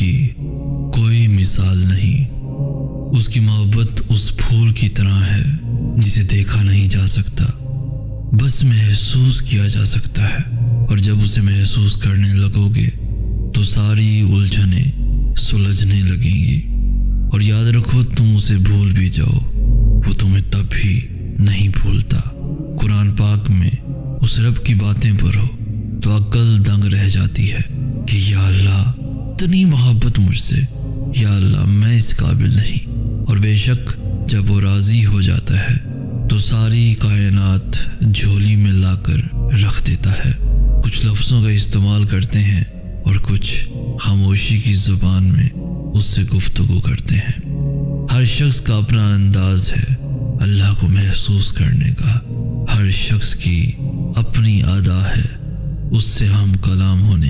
की कोई मिसाल नहीं। उसकी मोहब्बत उस फूल की तरह है जिसे देखा नहीं जा सकता, बस महसूस किया जा सकता है। और जब उसे महसूस करने लगोगे तो सारी उलझनें सुलझने लगेंगी। और याद रखो, तुम उसे भूल भी जाओ, वो तुम्हें तब भी नहीं भूलता। कुरान पाक में उस रब की बातें पढ़ो तो अक्ल दंग रह जाती है कि या अल्लाह, इतनी मोहब्बत मुझसे, या अल्लाह मैं इस काबिल नहीं। और बेशक जब वो राज़ी हो जाता है तो सारी कायनात झोली में लाकर रख देता है। कुछ लफ्ज़ों का इस्तेमाल करते हैं और कुछ खामोशी की ज़ुबान में उससे गुफ्तगू करते हैं। हर शख्स का अपना अंदाज है अल्लाह को महसूस करने का। हर शख्स की अपनी अदा है उससे हम कलाम होने